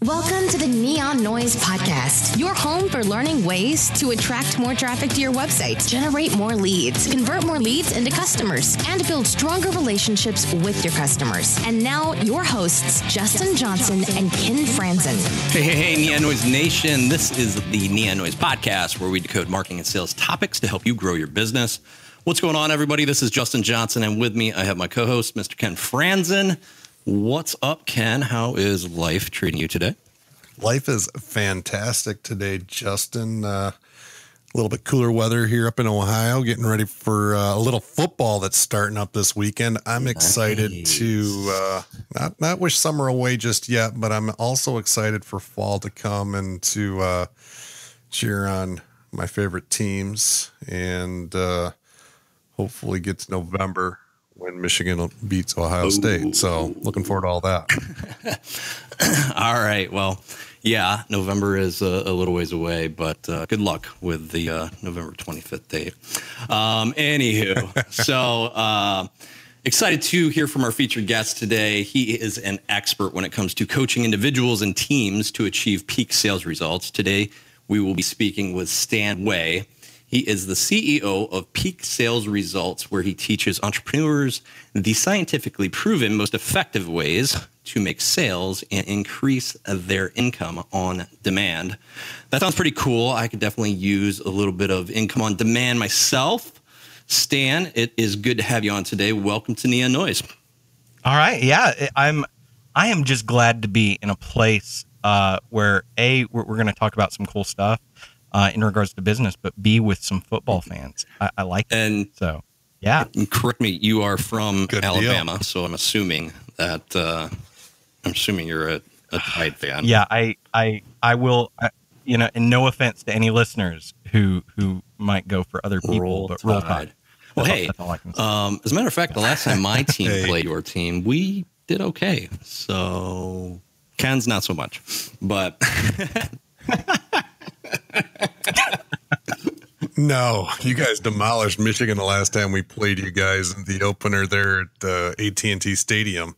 Welcome to the Neon Noise Podcast, your home for learning ways to attract more traffic to your website, generate more leads, convert more leads into customers, and build stronger relationships with your customers. And now, your hosts, Justin Johnson and Ken Franzen. Hey, Neon Noise Nation. This is the Neon Noise Podcast, where we decode marketing and sales topics to help you grow your business. What's going on, everybody? This is Justin Johnson, and with me, I have my co-host, Mr. Ken Franzen. What's up, Ken? How is life treating you today? Life is fantastic today, Justin. A little bit cooler weather here up in Ohio, getting ready for a little football that's starting up this weekend. I'm excited to not wish summer away just yet, but I'm also excited for fall to come and to cheer on my favorite teams and hopefully get to November when Michigan beats Ohio State. So looking forward to all that. All right. Well, yeah, November is a little ways away, but good luck with the November 25th date. Anywho, so excited to hear from our featured guest today. He is an expert when it comes to coaching individuals and teams to achieve peak sales results. Today, we will be speaking with Stan Way. He is the CEO of Peak Sales Results, where he teaches entrepreneurs the scientifically proven most effective ways to make sales and increase their income on demand. That sounds pretty cool. I could definitely use a little bit of income on demand myself. Stan, it is good to have you on today. Welcome to Neon Noise. All right. Yeah, I am just glad to be in a place where we're going to talk about some cool stuff in regards to business, but B, with some football fans. I like it. And so, yeah. Correct me, you are from Alabama, so I'm assuming that you're a Tide fan. Yeah, I will. And no offense to any listeners who might go for other people, but Roll Tide. Well, hey, as a matter of fact, the last time my team played your team, we did okay. So Ken's not so much, but. No, you guys demolished Michigan the last time we played you guys in the opener there at AT&T Stadium.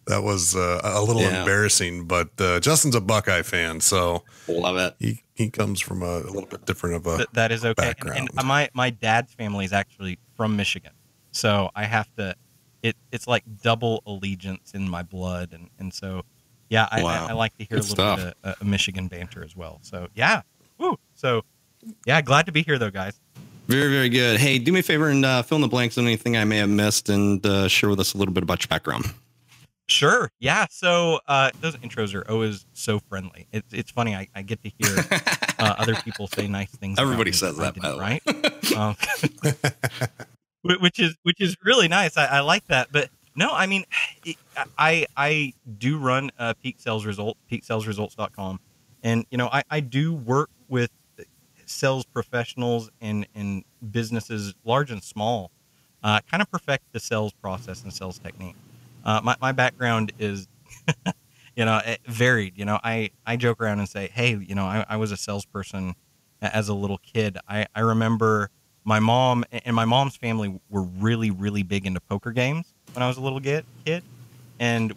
That was a little embarrassing, but Justin's a Buckeye fan, so love it. He comes from a little bit different of a that is okay. background. And my dad's family is actually from Michigan, so I have to. It's like double allegiance in my blood, and so yeah, I like to hear a little bit of Michigan banter as well. So yeah, woo. So yeah, glad to be here though, guys. Very, very good. Hey, do me a favor and fill in the blanks on anything I may have missed, and share with us a little bit about your background. Sure. Yeah. So those intros are always so friendly. It's funny. I get to hear other people say nice things. Everybody says that, right? Which is really nice. I like that. But no, I mean, I do run Peak Sales Results, peaksalesresults.com. And, I do work with sales professionals and businesses, large and small, kind of perfect the sales process and sales technique. My background is, varied. I joke around and say, hey, I was a salesperson as a little kid. I remember my mom and my mom's family were really, really big into poker games when I was a little kid. And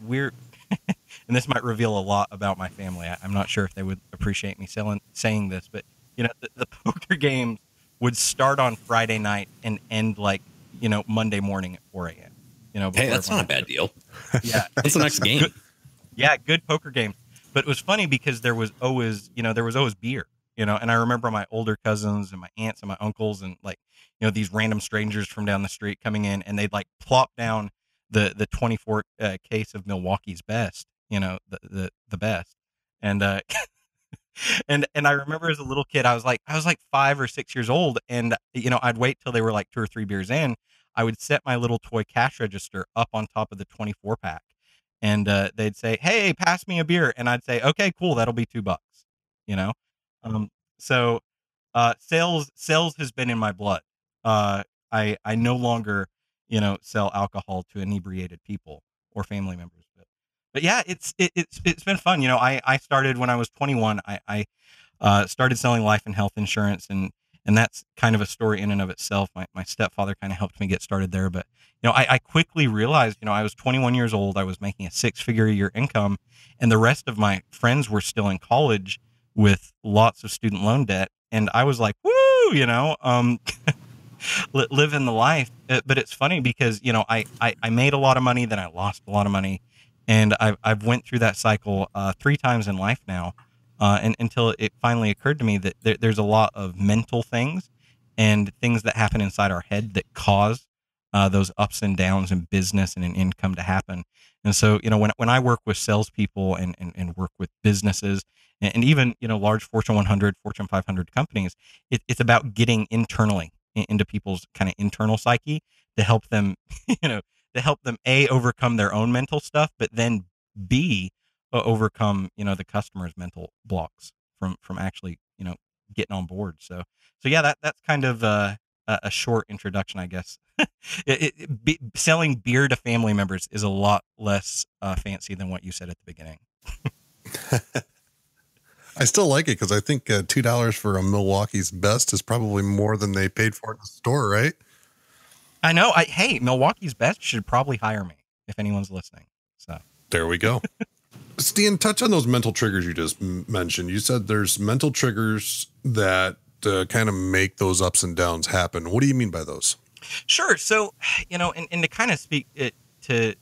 and this might reveal a lot about my family. I'm not sure if they would appreciate me saying this, but, the poker games would start on Friday night and end Monday morning at 4 a.m. Hey, that's not a bad deal. Yeah. What's the next game? Good poker games. But it was funny because there was always beer, and I remember my older cousins and my aunts and my uncles and these random strangers from down the street coming in, and they'd plop down the 24 case of Milwaukee's Best, the best. And and I remember as a little kid, I was 5 or 6 years old, and I'd wait till they were 2 or 3 beers in. I would set my little toy cash register up on top of the 24 pack, and they'd say, "Hey, pass me a beer," and I'd say, "Okay, cool, that'll be $2." So sales has been in my blood. I no longer sell alcohol to inebriated people or family members, but yeah, it's been fun. I started when I was 21. I started selling life and health insurance, and And that's kind of a story in and of itself. My stepfather kind of helped me get started there. But, I quickly realized, I was 21 years old. I was making a 6-figure a year income, and the rest of my friends were still in college with lots of student loan debt. And I was like, woo, living the life. But it's funny because, I made a lot of money, then I lost a lot of money. And I've went through that cycle 3 times in life now, and until it finally occurred to me that there's a lot of mental things and things that happen inside our head that cause those ups and downs in business and in income to happen. And so, when I work with salespeople and work with businesses and even, large Fortune 100, Fortune 500 companies, it's about getting internally into people's kind of internal psyche to help them, to help them A, overcome their own mental stuff, but then B, overcome, the customer's mental blocks from actually, getting on board. So yeah, that's kind of a short introduction, I guess. Selling beer to family members is a lot less fancy than what you said at the beginning. I still like it because I think $2 for a Milwaukee's Best is probably more than they paid for it in the store, right? I know. Hey, Milwaukee's Best should probably hire me if anyone's listening. So there we go. Stan, touch on those mental triggers you just mentioned. You said there's mental triggers that kind of make those ups and downs happen. What do you mean by those? Sure. So, and to kind of speak it to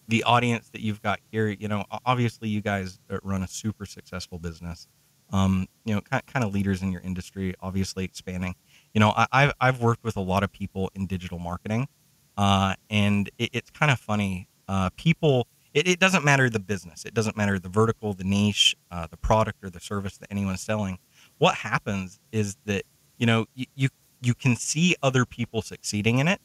the audience that you've got here, obviously you guys run a super successful business, kind of leaders in your industry, obviously expanding. I've worked with a lot of people in digital marketing, and it's kind of funny. People, it doesn't matter the business. It doesn't matter the vertical, the niche, the product or the service that anyone's selling. What happens is that, you can see other people succeeding in it.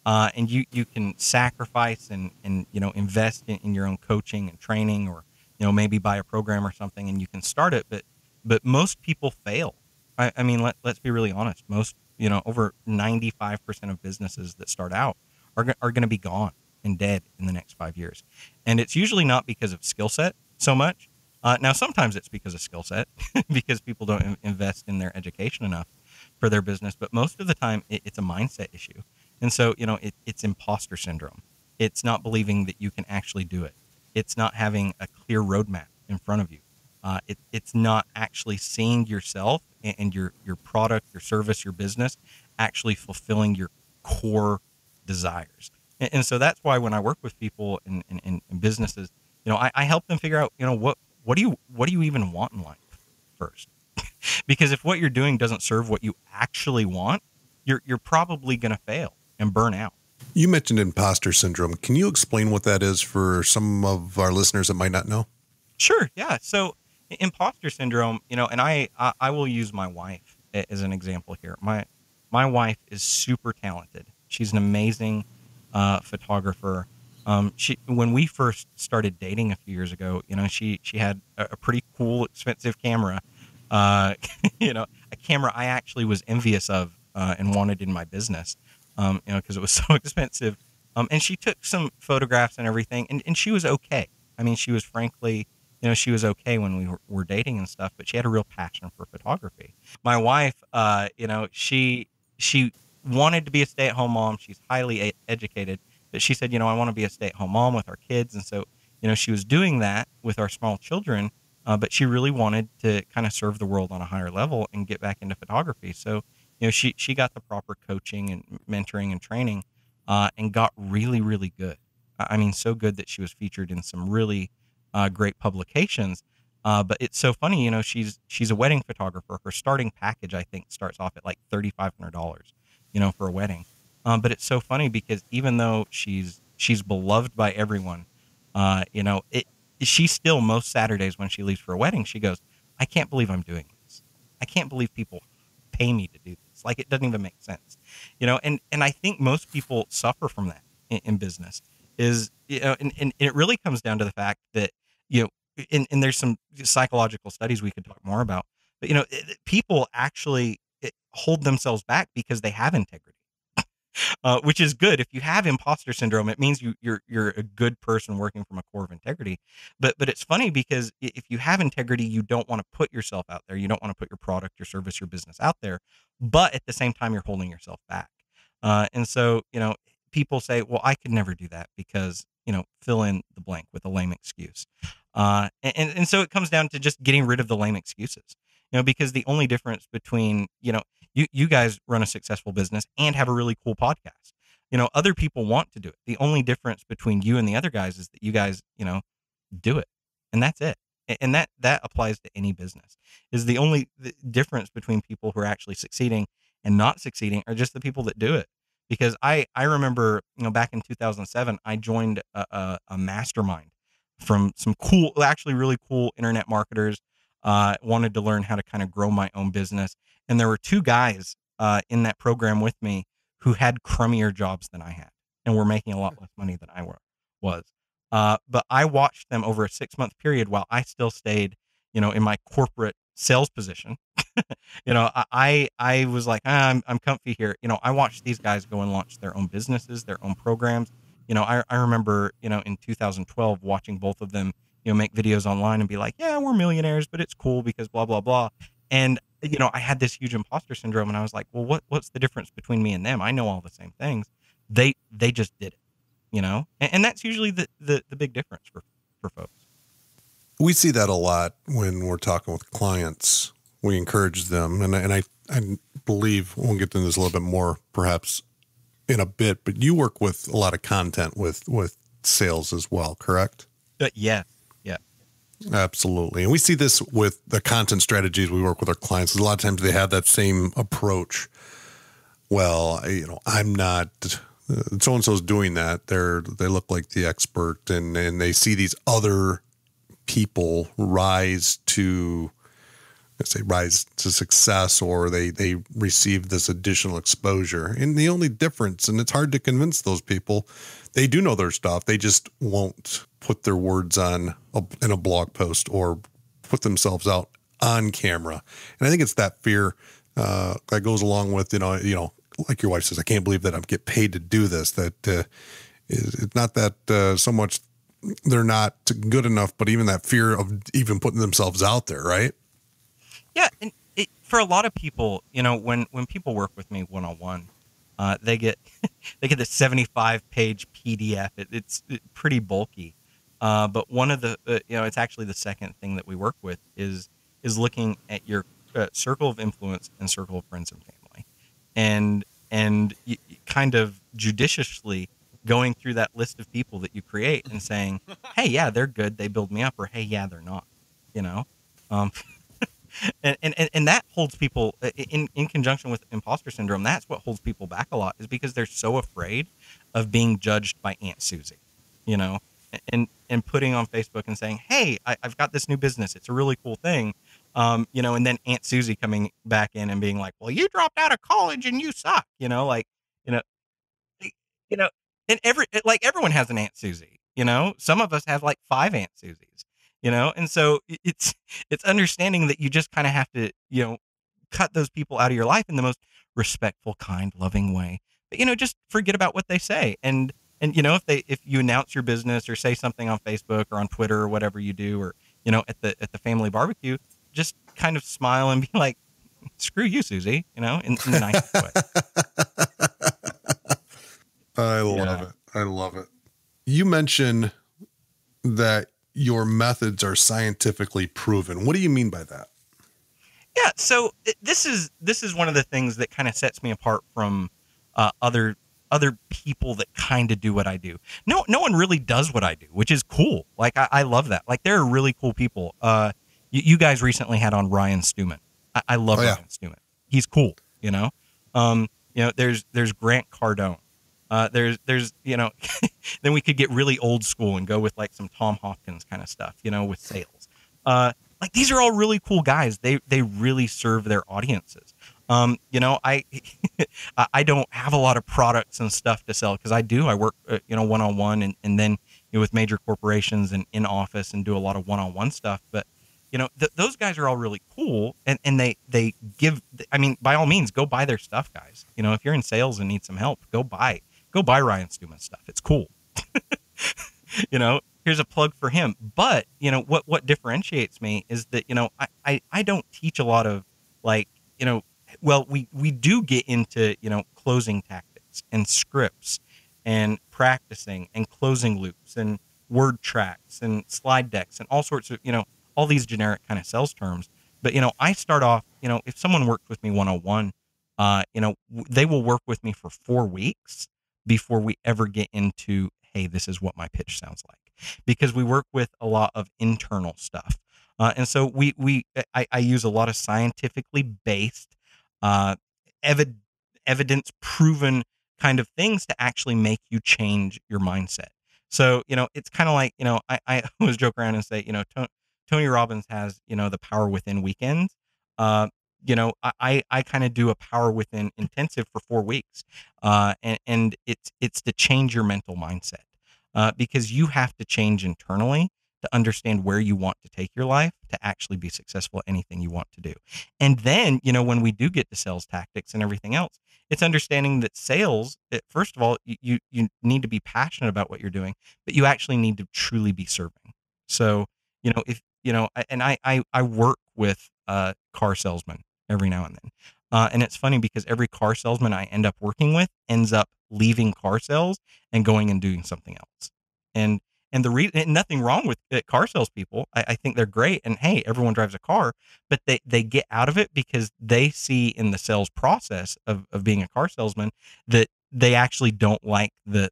And you can sacrifice and invest in your own coaching and training, or, maybe buy a program or something, and you can start it. But most people fail. I mean, let's be really honest. Most, over 95% of businesses that start out are going to be gone and dead in the next 5 years. And it's usually not because of skill set so much. Now, sometimes it's because of skill set, because people don't invest in their education enough for their business. But most of the time, it's a mindset issue. And so, it's imposter syndrome. It's not believing that you can actually do it. It's not having a clear roadmap in front of you. It's not actually seeing yourself and your product, your service, your business actually fulfilling your core desires. And so that's why when I work with people in businesses, I help them figure out, what do you even want in life first? Because if what you're doing doesn't serve what you actually want, you're probably going to fail and burn out. You mentioned imposter syndrome. Can you explain what that is for some of our listeners that might not know? Sure. Yeah. So imposter syndrome, and I will use my wife as an example here. My wife is super talented. She's an amazing photographer. When we first started dating a few years ago, she had a pretty cool, expensive camera, a camera I actually was envious of and wanted in my business, because it was so expensive. And she took some photographs and everything, and she was okay. I mean, she was frankly, she was okay when we were dating and stuff, but she had a real passion for photography. My wife, she wanted to be a stay-at-home mom. She's highly educated, but she said, I want to be a stay-at-home mom with our kids. And so, she was doing that with our small children, but she really wanted to kind of serve the world on a higher level and get back into photography. So, she got the proper coaching and mentoring and training, and got really, really good. I mean, so good that she was featured in some really great publications. But it's so funny, she's a wedding photographer. Her starting package, I think, starts off at like $3,500, for a wedding. But it's so funny because even though she's beloved by everyone, she still, most Saturdays when she leaves for a wedding, she goes, I can't believe I'm doing this. I can't believe people pay me to do this. Like, it doesn't even make sense, and I think most people suffer from that in business is, and it really comes down to the fact that, and there's some psychological studies we could talk more about, but, people actually hold themselves back because they have integrity. Which is good. If you have imposter syndrome, it means you're a good person working from a core of integrity. But it's funny because if you have integrity, you don't want to put yourself out there. You don't want to put your product, your service, your business out there. but at the same time, you're holding yourself back. And so, people say, well, I could never do that because, fill in the blank with a lame excuse. And so it comes down to just getting rid of the lame excuses, because the only difference between, you guys run a successful business and have a really cool podcast. Other people want to do it. The only difference between you and the other guys is that you guys, do it, and that's it. And that applies to any business. Is the only difference between people who are actually succeeding and not succeeding are just the people that do it. Because I remember, back in 2007, I joined a mastermind from some cool, actually really cool internet marketers. Wanted to learn how to kind of grow my own business. And there were two guys in that program with me who had crummier jobs than I had and were making a lot less money than I was. But I watched them over a 6-month period while I still stayed, in my corporate sales position. I was like, I'm comfy here. I watched these guys go and launch their own businesses, their own programs. I remember, in 2012 watching both of them, make videos online and be like, yeah, we're millionaires, but it's cool because blah, blah, blah. And, I had this huge imposter syndrome, and I was like, well, what's the difference between me and them? I know all the same things. They just did it, and that's usually the big difference for folks. We see that a lot when we're talking with clients. We encourage them, and I believe we'll get into this a little bit more perhaps in a bit, but you work with a lot of content with sales as well, correct? Yeah. Absolutely. And we see this with the content strategies we work with our clients. A lot of times they have that same approach. Well, I'm not, so-and-so's doing that. They look like the expert, and they see these other people rise to success, or they receive this additional exposure. And the only difference, and it's hard to convince those people, they do know their stuff. They just won't put their words in a blog post or put themselves out on camera. And I think it's that fear that goes along with, like your wife says, I can't believe that I get paid to do this. That it's not that so much they're not good enough, but even that fear of even putting themselves out there, right? Yeah, and for a lot of people, when people work with me one-on-one, they get this 75-page PDF. It's pretty bulky, but one of the it's actually the second thing that we work with is looking at your circle of influence and circle of friends and family, and kind of judiciously going through that list of people that you create and saying, hey, yeah, they're good, they build me up, or hey, yeah, they're not, And that holds people in conjunction with imposter syndrome. That's what holds people back a lot, is because they're so afraid of being judged by Aunt Susie, and putting on Facebook and saying, hey, I've got this new business. It's a really cool thing. And then Aunt Susie coming back in and being like, well, you dropped out of college and you suck, and everyone has an Aunt Susie, some of us have like 5 Aunt Susies. And so it's understanding that you just kind of have to, cut those people out of your life in the most respectful, kind, loving way. But, just forget about what they say. And if you announce your business or say something on Facebook or on Twitter or whatever you do, or, at the family barbecue, just kind of smile and be like, screw you, Susie, in the nicest way. I love it. I love it. You mentioned that your methods are scientifically proven. What do you mean by that? Yeah, so this is one of the things that kind of sets me apart from other people that kind of do what I do. No one really does what I do, which is cool. Like I love that. Like, there are really cool people. You guys recently had on Ryan Stewman. I love Ryan Stewman. He's cool. There's Grant Cardone. There's then we could get really old school and go with like some Tom Hopkins kind of stuff, with sales. Like, these are all really cool guys. They really serve their audiences. I don't have a lot of products and stuff to sell, because I work, one-on-one and then with major corporations and in office and do a lot of one-on-one stuff. But, those guys are all really cool, and they give, by all means, go buy their stuff, guys. If you're in sales and need some help, go buy Ryan Stewman stuff. It's cool. Here's a plug for him. But, what differentiates me is that, I don't teach a lot of, like, Well, we do get into, closing tactics and scripts and practicing and closing loops and word tracks and slide decks and all sorts of, all these generic kind of sales terms. But, I start off, if someone works with me one-on-one, they will work with me for 4 weeks before we ever get into, hey, this is what my pitch sounds like, because we work with a lot of internal stuff. And so I use a lot of scientifically based, uh, evid- evidence proven kind of things to actually make you change your mindset. So, it's kind of like, I always joke around and say, Tony Robbins has, the power within weekends. Uh, I kind of do a power within intensive for 4 weeks. And it's to change your mental mindset, because you have to change internally to understand where you want to take your life to actually be successful at anything you want to do. And then, when we do get to sales tactics and everything else, it's understanding that sales, first of all, you need to be passionate about what you're doing, but you actually need to truly be serving. So, if, and I work with car salesmen every now and then. And it's funny because every car salesman I end up working with ends up leaving car sales and going and doing something else. And nothing wrong with car salespeople. I think they're great. And hey, everyone drives a car, but they get out of it because they see in the sales process of being a car salesman that they actually don't like the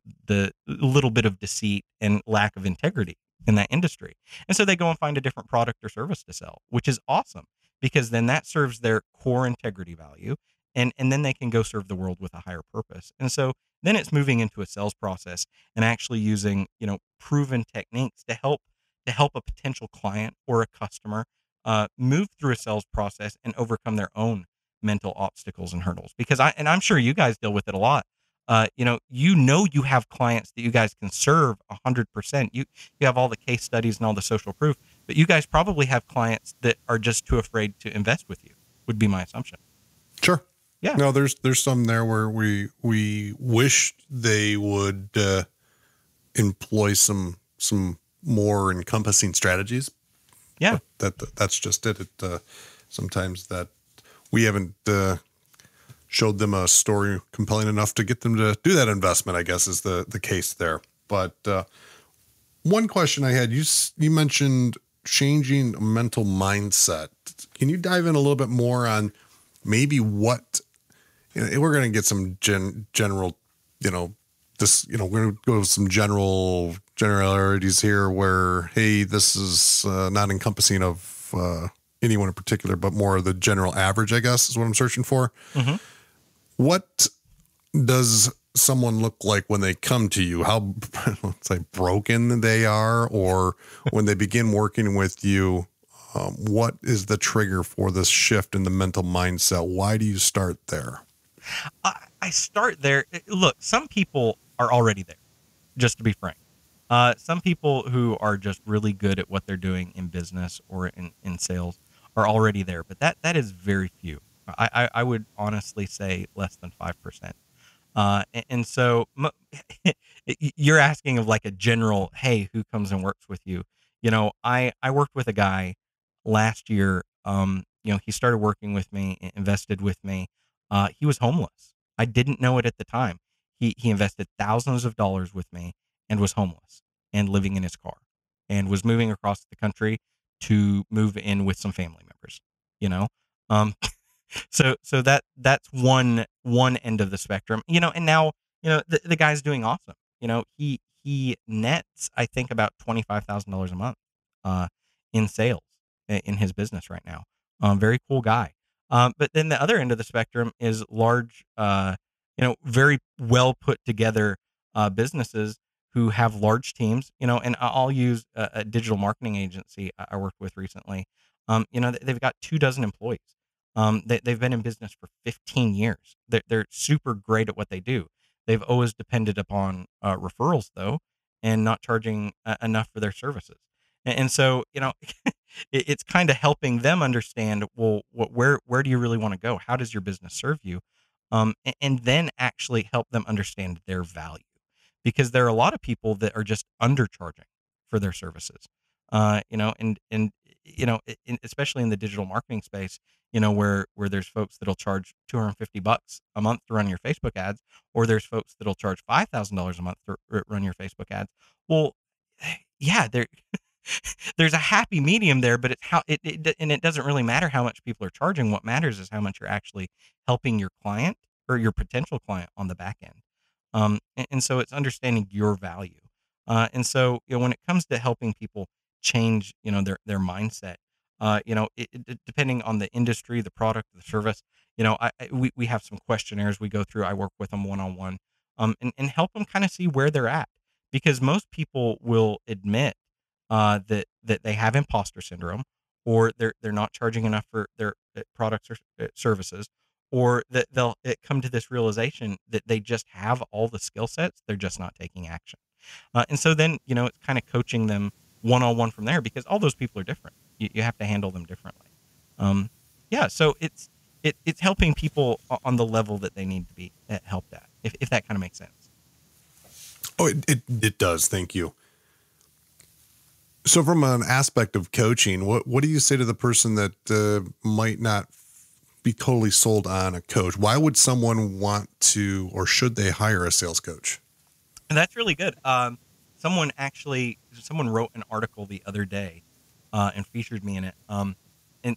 little bit of deceit and lack of integrity in that industry. And so they go and find a different product or service to sell, which is awesome, because then that serves their core integrity value. And then they can go serve the world with a higher purpose. And so then it's moving into a sales process and actually using, proven techniques to help a potential client or a customer move through a sales process and overcome their own mental obstacles and hurdles. Because I'm sure you guys deal with it a lot. You have clients that you guys can serve 100%. You have all the case studies and all the social proof, but you guys probably have clients that are just too afraid to invest with you, would be my assumption. Sure. Yeah. No, there's some there where we wish they would employ some more encompassing strategies. Yeah. But that's just it. Sometimes that we haven't showed them a story compelling enough to get them to do that investment, I guess, is the case there. But one question I had, you mentioned changing a mental mindset. Can you dive in a little bit more on maybe what, we're going to get some general, we're going to go with some generalities here where, hey, this is not encompassing of anyone in particular, but more of the general average, I guess, is what I'm searching for. Mm-hmm. What does someone look like when they come to you? How, let's say, broken they are, or when they begin working with you, what is the trigger for this shift in the mental mindset? Why do you start there? I start there. Look, some people are already there, just to be frank. Some people who are just really good at what they're doing in business or in sales are already there, but that is very few. I would honestly say less than 5%. And so you're asking of like a general, hey, who comes and works with you? I worked with a guy last year. He started working with me, invested with me. He was homeless. I didn't know it at the time. He invested thousands of dollars with me and was homeless and living in his car and was moving across the country to move in with some family members, um, so that's one end of the spectrum, and now, the guy's doing awesome. He nets, I think, about $25,000 a month, in sales in his business right now. Very cool guy. But then the other end of the spectrum is large, very well put together businesses who have large teams, and I'll use a digital marketing agency I worked with recently. They've got 24 employees. They've been in business for 15 years. They're super great at what they do. They've always depended upon referrals, though, and not charging enough for their services. And so, it's kind of helping them understand, well, where do you really want to go? How does your business serve you? And then actually help them understand their value, because there are a lot of people that are just undercharging for their services. And especially in the digital marketing space, where there's folks that'll charge $250 a month to run your Facebook ads, or there's folks that'll charge $5,000 a month to run your Facebook ads. Well, yeah, there's a happy medium there, but it's and it doesn't really matter how much people are charging. What matters is how much you're actually helping your client or your potential client on the back end. And so it's understanding your value. And so, when it comes to helping people change, their mindset, depending on the industry, the product, the service, we have some questionnaires we go through. I work with them one-on-one, and help them kind of see where they're at, because most people will admit that they have imposter syndrome, or they're not charging enough for their products or services, or that they'll come to this realization that they just have all the skill sets, they're just not taking action. And so then, it's kind of coaching them one-on-one from there, because all those people are different. You have to handle them differently. So it's helping people on the level that they need to be helped at, if that kind of makes sense. Oh, it does. Thank you. So from an aspect of coaching, what do you say to the person that might not be totally sold on a coach? Why would someone want to, or should they hire a sales coach? And that's really good. Someone wrote an article the other day and featured me in it. And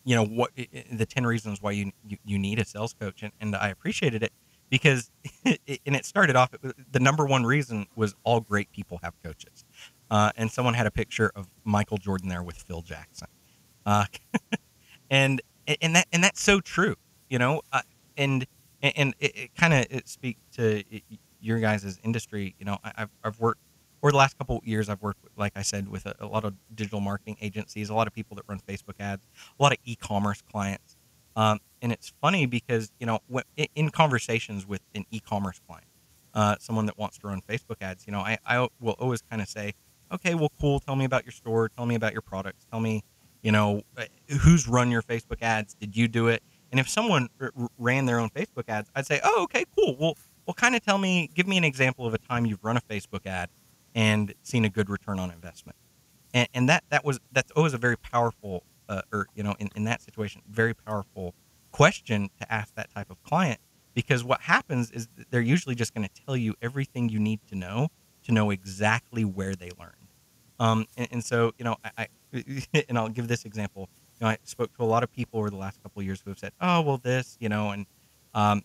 the 10 reasons why you need a sales coach. And I appreciated it because it started off, the number one reason was all great people have coaches. And someone had a picture of Michael Jordan there with Phil Jackson. And that's so true, and it kind of speaks to your guys' industry. I've worked over the last couple of years. I've worked, like I said, with a lot of digital marketing agencies, a lot of people that run Facebook ads, a lot of e-commerce clients. And it's funny because, in conversations with an e-commerce client, someone that wants to run Facebook ads, I will always kind of say, okay, well, cool. Tell me about your store. Tell me about your products. Tell me, who's run your Facebook ads? Did you do it? And if someone ran their own Facebook ads, I'd say, oh, okay, cool. Well, kind of give me an example of a time you've run a Facebook ad and seen a good return on investment. And that's always a very powerful, in that situation, very powerful question to ask that type of client, because what happens is they're usually just going to tell you everything you need to know exactly where they learned. And so, I and I'll give this example. I spoke to a lot of people over the last couple of years who have said, oh, well, this, and, I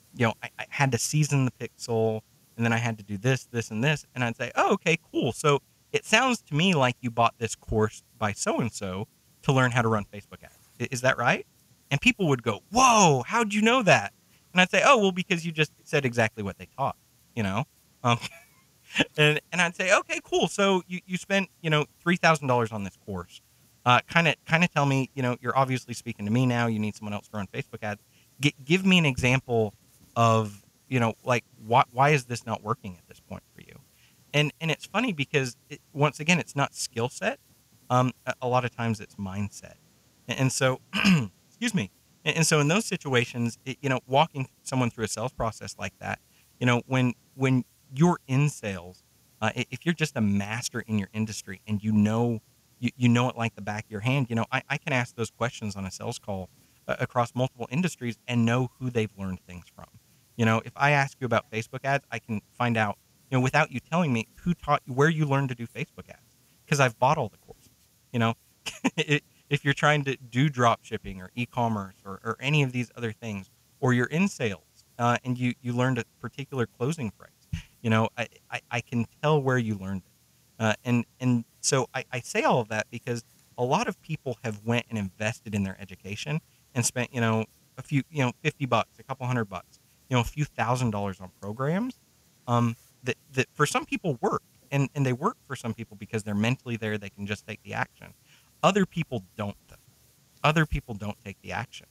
had to season the pixel, and then I had to do this, this, and this. And I'd say, oh, okay, cool. So it sounds to me like you bought this course by so-and-so to learn how to run Facebook ads. Is that right? And people would go, whoa, how'd you know that? And I'd say, oh, well, because you just said exactly what they taught, And I'd say, okay, cool. So you spent, $3,000 on this course. Kind of tell me, you're obviously speaking to me now. You need someone else to run Facebook ads. Give me an example of, why is this not working at this point for you? And it's funny because once again, it's not skill set. A lot of times it's mindset. And so, excuse me. And so in those situations, walking someone through a sales process like that, when you're in sales, if you're just a master in your industry and you know it like the back of your hand, I can ask those questions on a sales call across multiple industries and know who they've learned things from. If I ask you about Facebook ads, I can find out, without you telling me, who taught you, where you learned to do Facebook ads, because I've bought all the courses. If you're trying to do drop shipping or e-commerce or any of these other things, or you're in sales and you learned a particular closing phrase, I can tell where you learned it. And so I say all of that because a lot of people have went and invested in their education and spent, a few, $50, a couple $100, a few $1,000s on programs that for some people work. And they work for some people because they're mentally there. They can just take the action. Other people don't, though. Other people don't take the action,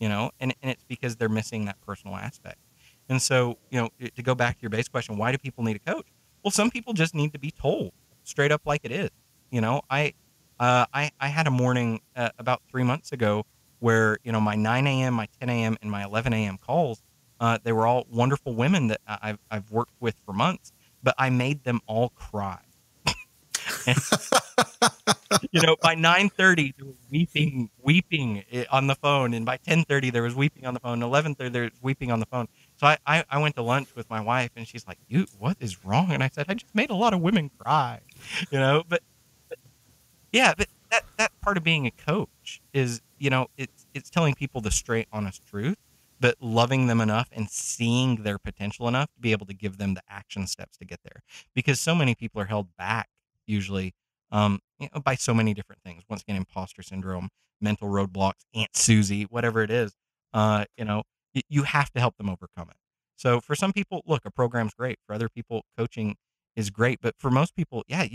and it's because they're missing that personal aspect. And so, to go back to your base question, why do people need a coach? Well, some people just need to be told straight up like it is. I had a morning about 3 months ago where, my 9 a.m., my 10 a.m., and my 11 a.m. calls, they were all wonderful women that I've worked with for months, but I made them all cry. By 9:30 there was weeping on the phone, and by 10:30 there was weeping on the phone. 11:30 there was weeping on the phone. So I went to lunch with my wife, and she's like, "You, what is wrong?" And I said, "I just made a lot of women cry," But yeah, but that part of being a coach is, it's telling people the straight, honest truth, but loving them enough and seeing their potential enough to be able to give them the action steps to get there. Because so many people are held back usually, by so many different things. Once again, imposter syndrome, mental roadblocks, Aunt Susie, whatever it is, you have to help them overcome it. So for some people, look, a program's great. For other people, coaching is great. But for most people, yeah,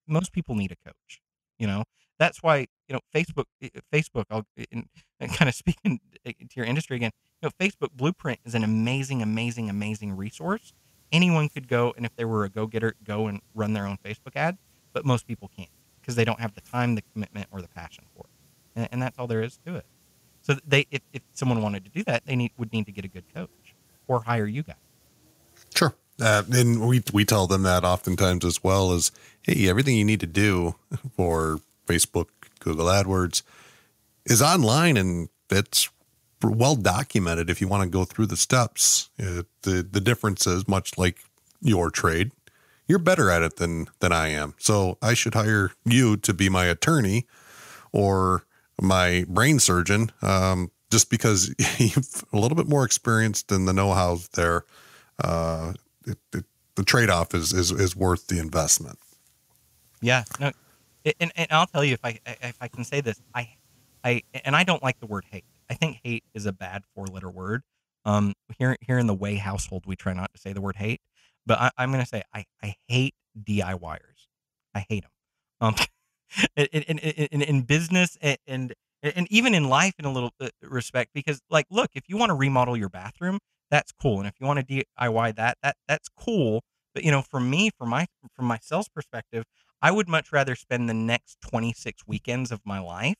most people need a coach. That's why, Facebook, and kind of speaking to your industry again, Facebook Blueprint is an amazing, amazing, amazing resource. Anyone could go, and if they were a go-getter, go and run their own Facebook ad, but most people can't because they don't have the time, the commitment, or the passion for it. And that's all there is to it. So if someone wanted to do that, would need to get a good coach or hire you guys. Sure. And we tell them that oftentimes as well as, hey, everything you need to do for Facebook, Google AdWords is online, and it's well documented if you want to go through the steps. The difference is, much like your trade, you're better at it than I am. So I should hire you to be my attorney or my brain surgeon, just because you've a little bit more experienced and the know-how there. The trade-off is worth the investment. Yeah. No, and I'll tell you, if I can say this, I don't like the word hate. I think hate is a bad 4-letter word. Here in the Way household, we try not to say the word hate, but I'm going to say I hate DIYers. I hate them. In business and even in life, in a little respect, because look, if you want to remodel your bathroom, that's cool, and if you want to DIY that's cool. But for me, from my sales perspective, I would much rather spend the next 26 weekends of my life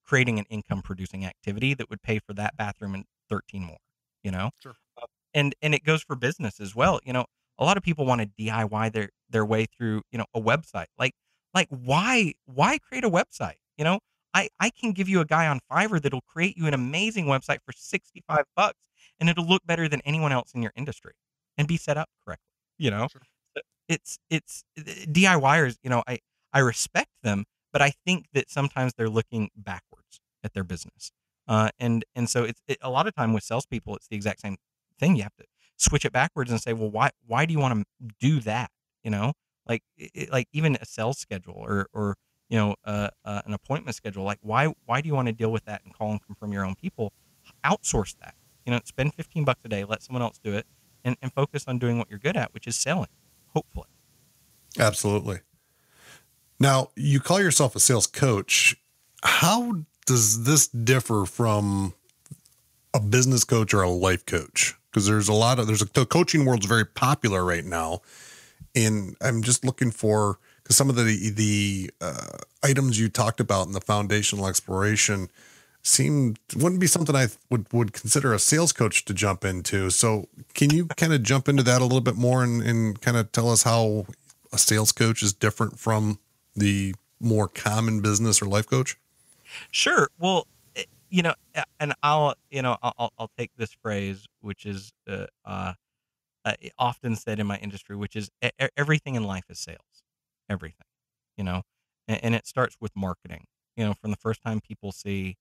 creating an income producing activity that would pay for that bathroom and 13 more. Sure. And it goes for business as well. A lot of people want to DIY their way through a website. Like why create a website? I can give you a guy on Fiverr that'll create you an amazing website for $65, and it'll look better than anyone else in your industry and be set up correctly. Sure. It's DIYers. I respect them, but I think that sometimes they're looking backwards at their business. And so a lot of time with salespeople, it's the exact same thing. You have to switch it backwards and say, well, why do you want to do that? Like even a sales schedule or an appointment schedule. Like why do you want to deal with that and call and confirm your own people? Outsource that. Spend $15 a day, let someone else do it, and focus on doing what you're good at, which is selling. Hopefully. Absolutely. Now, you call yourself a sales coach. How does this differ from a business coach or a life coach? Because the coaching world's very popular right now. And I'm just looking for, because some of the items you talked about in the foundational exploration wouldn't be something I would consider a sales coach to jump into. So can you kind of jump into that a little bit more and kind of tell us how a sales coach is different from the more common business or life coach? Sure. Well, and I'll take this phrase, which is often said in my industry, which is everything in life is sales. Everything, and it starts with marketing. From the first time people see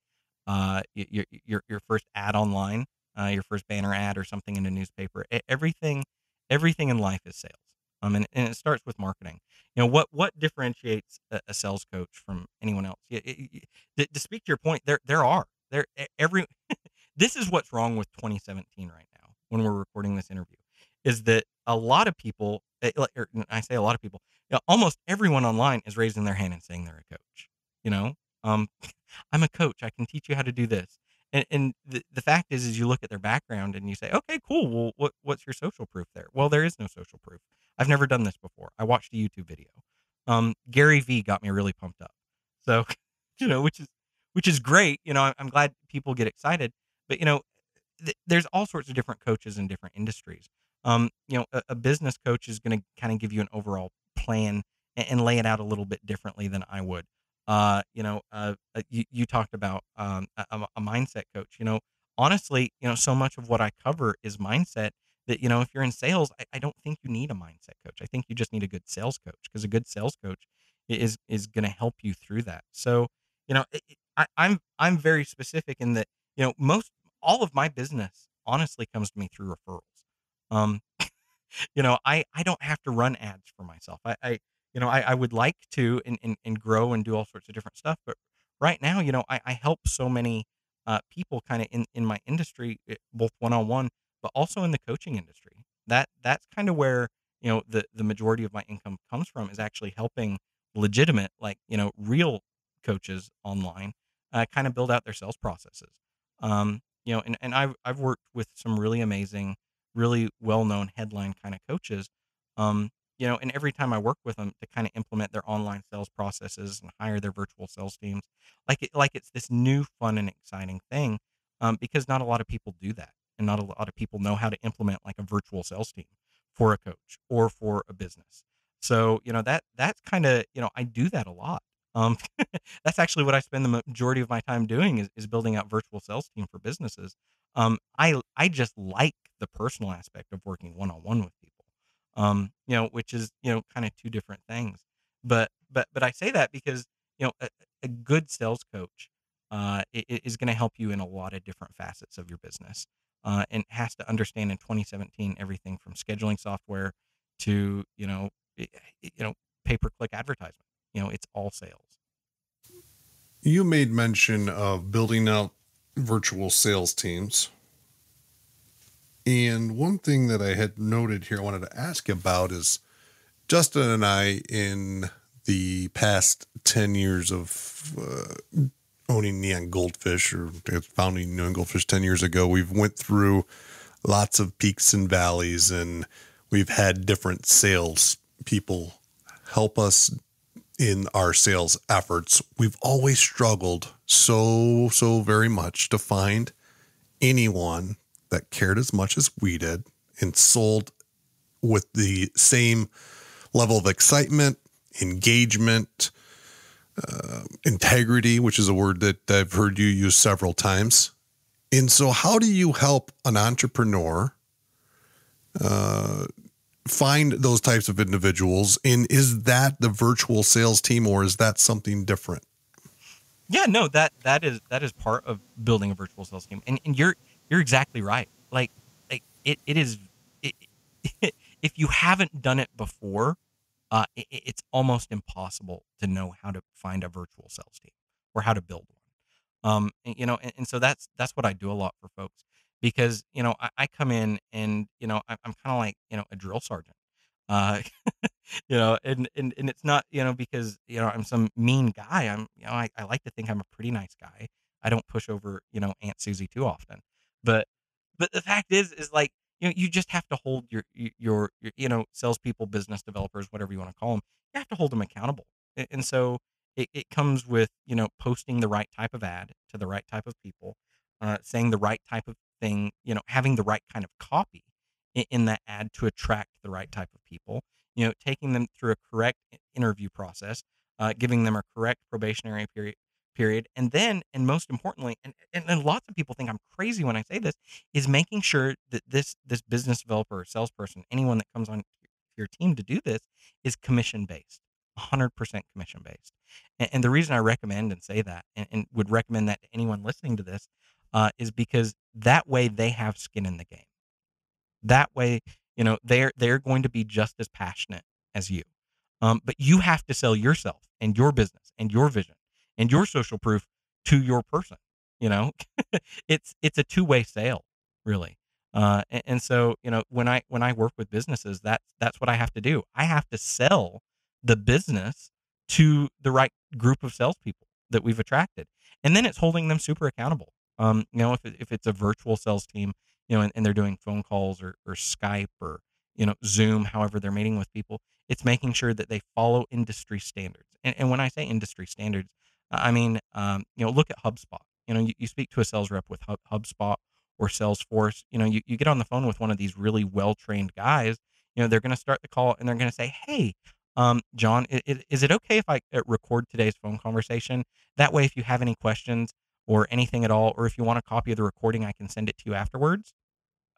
your first ad online, your first banner ad or something in a newspaper, everything in life is sales. And it starts with marketing. What differentiates a sales coach from anyone else? To speak to your point, this is what's wrong with 2017 right now when we're recording this interview, is that a lot of people, I say a lot of people, almost everyone online is raising their hand and saying they're a coach. I'm a coach. I can teach you how to do this. And the fact is you look at their background and you say, okay, cool. Well, what's your social proof there? Well, there is no social proof. I've never done this before. I watched a YouTube video. Gary V got me really pumped up. So, which is great. I'm glad people get excited, but there's all sorts of different coaches in different industries. A business coach is going to kind of give you an overall plan and lay it out a little bit differently than I would. You talked about a mindset coach. Honestly, so much of what I cover is mindset. That if you're in sales, I don't think you need a mindset coach. I think you just need a good sales coach, because a good sales coach is going to help you through that. So, I'm very specific in that most all of my business honestly comes to me through referrals. Um, I don't have to run ads for myself. I would like to and grow and do all sorts of different stuff. But right now, I help so many people kind of in my industry, both one-on-one, but also in the coaching industry. That's kind of where, the majority of my income comes from, is actually helping legitimate, like, real coaches online, kind of build out their sales processes. And I've worked with some really amazing, really well-known headline kind of coaches. And every time I work with them to kind of implement their online sales processes and hire their virtual sales teams, like it's this new fun and exciting thing, because not a lot of people do that, and not a lot of people know how to implement like a virtual sales team for a coach or for a business. So that's kind of, I do that a lot. Um, that's actually what I spend the majority of my time doing, is building out virtual sales team for businesses. I just like the personal aspect of working one on one with people, which is kind of two different things. But I say that because a good sales coach is going to help you in a lot of different facets of your business, and has to understand in 2017 everything from scheduling software to pay per click advertisement. It's all sales. You made mention of building out virtual sales teams. And one thing that I had noted here I wanted to ask you about is Justin and I, in the past 10 years of owning Neon Goldfish, or founding Neon Goldfish 10 years ago, we've went through lots of peaks and valleys, and we've had different sales people help us in our sales efforts. We've always struggled so very much to find anyone that cared as much as we did and sold with the same level of excitement, engagement, integrity, which is a word that I've heard you use several times. And so how do you help an entrepreneur find those types of individuals? And is that the virtual sales team, or is that something different? Yeah, no, that is part of building a virtual sales team, and you're exactly right. Like it is, it, if you haven't done it before, it's almost impossible to know how to find a virtual sales team or how to build one. And so that's what I do a lot for folks, because I come in and I'm kind of like a drill sergeant. Uh, and it's not, because, I'm some mean guy. I like to think I'm a pretty nice guy. I don't push over, Aunt Susie too often. But, but the fact is like, you just have to hold your salespeople, business developers, whatever you want to call them, you have to hold them accountable. And so it comes with, posting the right type of ad to the right type of people, saying the right type of thing, having the right kind of copy in that ad to attract the right type of people, taking them through a correct interview process, giving them a correct probationary period. And then, and most importantly, and lots of people think I'm crazy when I say this, is making sure that this business developer or salesperson, anyone that comes on your team to do this, is commission based, 100% commission based. And the reason I recommend and say that, and would recommend that to anyone listening to this, is because that way they have skin in the game. That way, they're going to be just as passionate as you. But you have to sell yourself and your business and your vision and your social proof to your person. You know, it's a two-way sale, really. And so, when I work with businesses, that's what I have to do. I have to sell the business to the right group of salespeople that we've attracted, and then it's holding them super accountable. If it's a virtual sales team, and they're doing phone calls or Skype or Zoom, however they're meeting with people, it's making sure that they follow industry standards. And when I say industry standards, I mean, look at HubSpot. You speak to a sales rep with HubSpot or Salesforce. You get on the phone with one of these really well trained guys. They're going to start the call and they're going to say, "Hey, John, is it okay if I record today's phone conversation? That way, if you have any questions or anything at all, or if you want a copy of the recording, I can send it to you afterwards.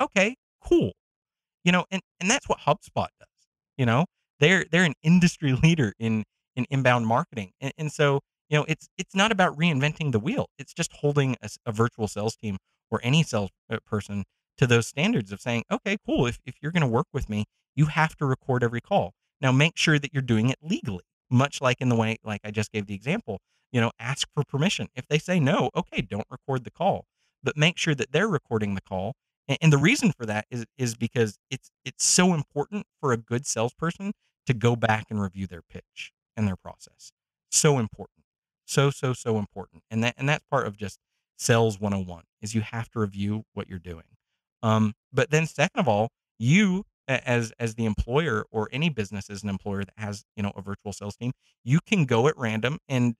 Okay, cool. And that's what HubSpot does. You know, they're an industry leader in inbound marketing, and so it's not about reinventing the wheel. It's just holding a virtual sales team or any sales person to those standards of saying, okay, cool. If you're going to work with me, you have to record every call. Now, make sure that you're doing it legally, much like in the way like I just gave the example. Ask for permission. If they say no, okay, don't record the call, but make sure that they're recording the call. And the reason for that is because it's so important for a good salesperson to go back and review their pitch and their process. So important. So important. And that's part of just sales 101 is you have to review what you're doing. But then second of all, you as the employer or any business as an employer that has, a virtual sales team, you can go at random and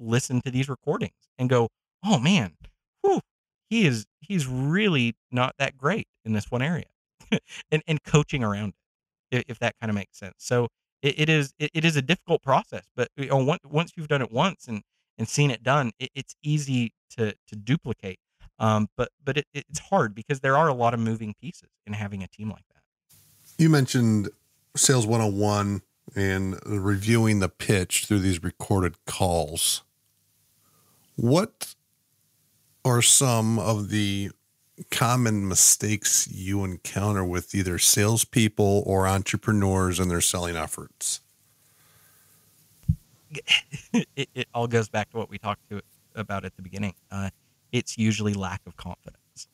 listen to these recordings and go, "Oh man, whew, he's really not that great in this one area," and coaching around it, if that kind of makes sense. So it is a difficult process, but once you've done it once and seen it done, it's easy to duplicate. But it's hard because there are a lot of moving pieces in having a team like that. You mentioned Sales 101 and reviewing the pitch through these recorded calls. What are some of the common mistakes you encounter with either salespeople or entrepreneurs in their selling efforts? It all goes back to what we talked about at the beginning. It's usually lack of confidence.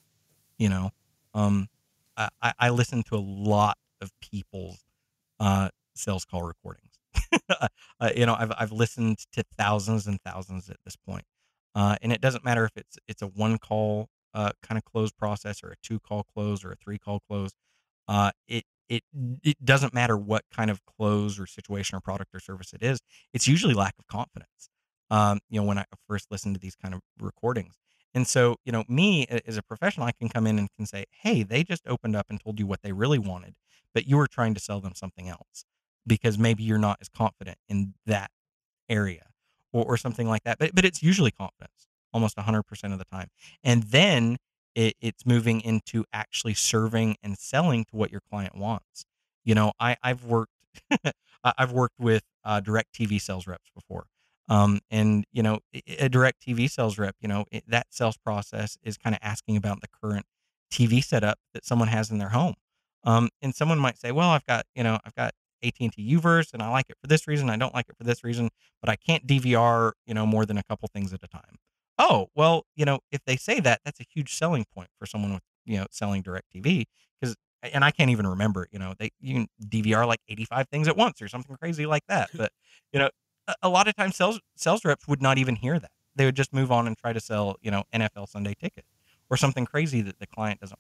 You know, I listen to a lot of people's sales call recordings. I've listened to thousands and thousands at this point. And it doesn't matter if it's a one call kind of close process or a 2-call close or a 3-call close. It doesn't matter what kind of close or situation or product or service it is. It's usually lack of confidence. When I first listen to these kind of recordings. And so, me as a professional, I can come in and can say, hey, they just opened up and told you what they really wanted, but you were trying to sell them something else because maybe you're not as confident in that area or something like that. But it's usually confidence almost 100% of the time. And then it's moving into actually serving and selling to what your client wants. I've worked I've worked with direct TV sales reps before. And a direct TV sales rep, that sales process is kind of asking about the current TV setup that someone has in their home. And someone might say, well, I've got AT&T Uverse and I like it for this reason. I don't like it for this reason, but I can't DVR, more than a couple things at a time. Oh, well, if they say that, that's a huge selling point for someone with, selling direct TV and I can't even remember, you can DVR like 85 things at once or something crazy like that. But, a lot of times sales reps would not even hear that. They would just move on and try to sell, NFL Sunday ticket or something crazy that the client doesn't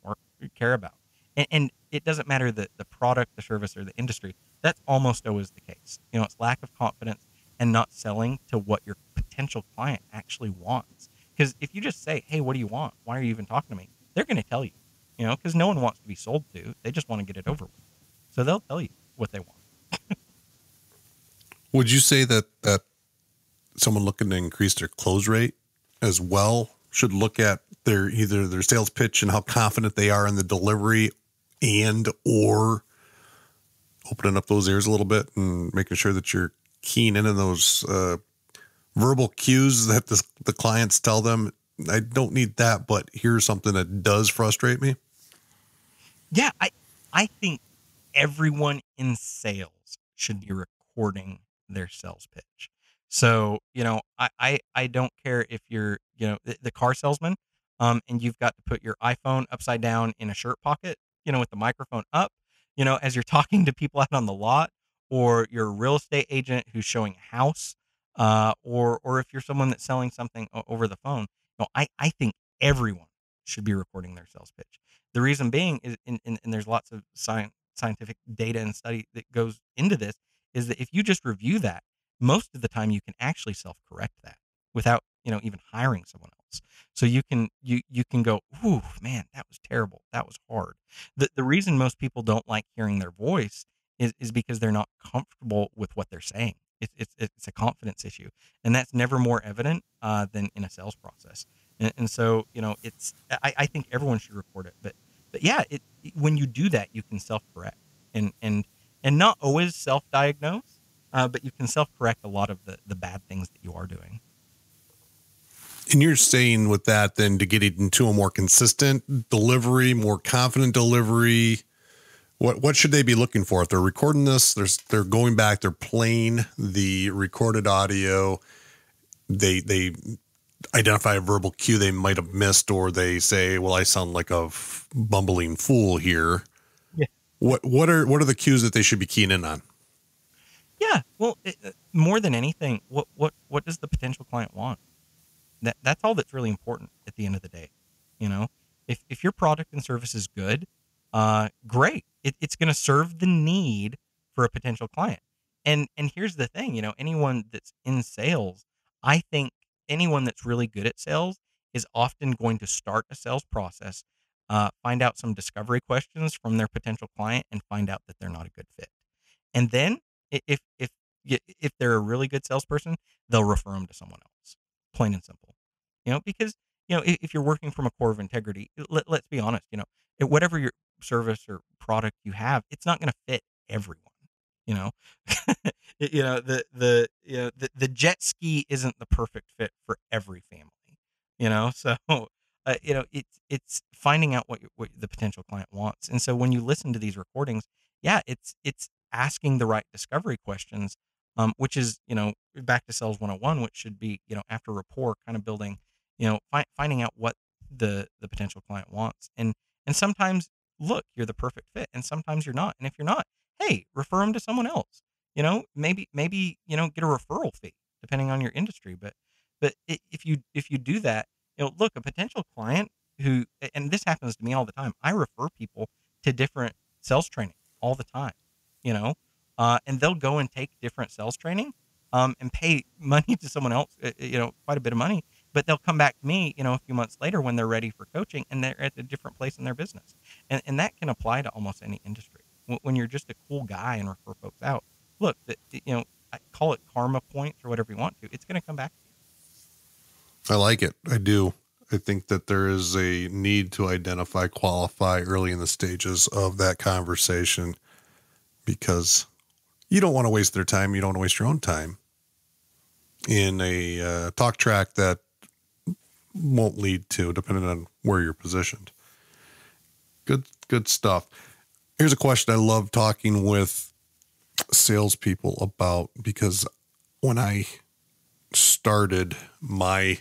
care about. And it doesn't matter the product, the service, or the industry. That's almost always the case. It's lack of confidence and not selling to what your potential client actually wants. Because if you just say, hey, what do you want? Why are you even talking to me? They're going to tell you, because no one wants to be sold to. They just want to get it over with. So they'll tell you what they want. Would you say that someone looking to increase their close rate as well should look at either their sales pitch and how confident they are in the delivery or opening up those ears a little bit and making sure that you're keen in those verbal cues that the clients tell them, I don't need that, but here's something that does frustrate me? Yeah, I think everyone in sales should be recording their sales pitch. So, I don't care if you're, the car salesman, and you've got to put your iPhone upside down in a shirt pocket, with the microphone up, as you're talking to people out on the lot, or you're a real estate agent who's showing a house, or if you're someone that's selling something over the phone. I think everyone should be recording their sales pitch. The reason being is, and there's lots of scientific data and study that goes into this, is that if you just review that, most of the time you can actually self-correct that without, even hiring someone else. So you can go, ooh, man, that was terrible. That was hard. The reason most people don't like hearing their voice is because they're not comfortable with what they're saying. It's a confidence issue, and that's never more evident than in a sales process. And so, I think everyone should record it, but yeah, when you do that, you can self-correct and not always self-diagnose, but you can self-correct a lot of the bad things that you are doing. And you're saying with that, then to get it into a more consistent delivery, more confident delivery, what should they be looking for? If they're recording this, they're going back, they're playing the recorded audio, they identify a verbal cue they might have missed, or they say, well, I sound like a bumbling fool here. Yeah. What are the cues that they should be keying in on? Yeah. Well, more than anything, what does the potential client want? That's all that's really important at the end of the day. If your product and service is good, great. It's going to serve the need for a potential client. And here's the thing, anyone that's in sales, I think anyone that's really good at sales is often going to start a sales process, find out some discovery questions from their potential client, and find out that they're not a good fit. And then if they're a really good salesperson, they'll refer them to someone else, plain and simple. Because if you're working from a core of integrity, let's be honest, whatever your service or product you have, it's not going to fit everyone. The jet ski isn't the perfect fit for every family. So it's finding out what the potential client wants. And so when you listen to these recordings, yeah, it's asking the right discovery questions, which is back to sales 101, which should be after rapport, kind of building, finding out what the potential client wants. And sometimes, look, you're the perfect fit, and sometimes you're not. And if you're not, hey, refer them to someone else. Maybe get a referral fee depending on your industry. But if you do that, look, a potential client who, and this happens to me all the time, I refer people to different sales training all the time. And they'll go and take different sales training, and pay money to someone else, quite a bit of money, but they'll come back to me, a few months later when they're ready for coaching and they're at a different place in their business. And that can apply to almost any industry. When you're just a cool guy and refer folks out, look, I call it karma points or whatever you want to, it's going to come back to you. I like it. I do. I think that there is a need to identify, qualify early in the stages of that conversation, because you don't want to waste their time. You don't want to waste your own time in a talk track that won't lead to, depending on where you're positioned. Good stuff. Here's a question I love talking with salespeople about, because when I started my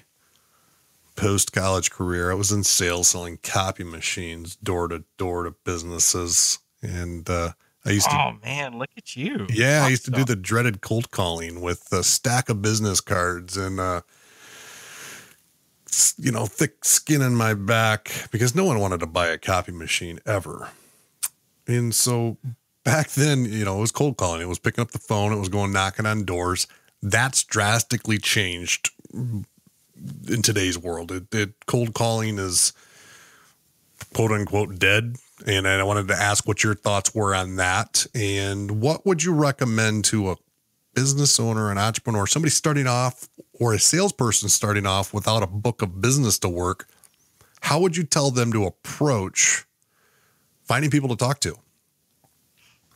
post-college career, I was in sales, selling copy machines door to door to businesses. And, I used to, oh man, look at you. Yeah. I used to do the dreaded cold calling with a stack of business cards and, thick skin in my back, because no one wanted to buy a copy machine ever. And so back then, it was cold calling. It was picking up the phone. It was going knocking on doors. That's drastically changed in today's world. Cold calling is quote unquote dead. And I wanted to ask what your thoughts were on that. And what would you recommend to a business owner, an entrepreneur, somebody starting off, or a salesperson starting off without a book of business to work? How would you tell them to approach finding people to talk to?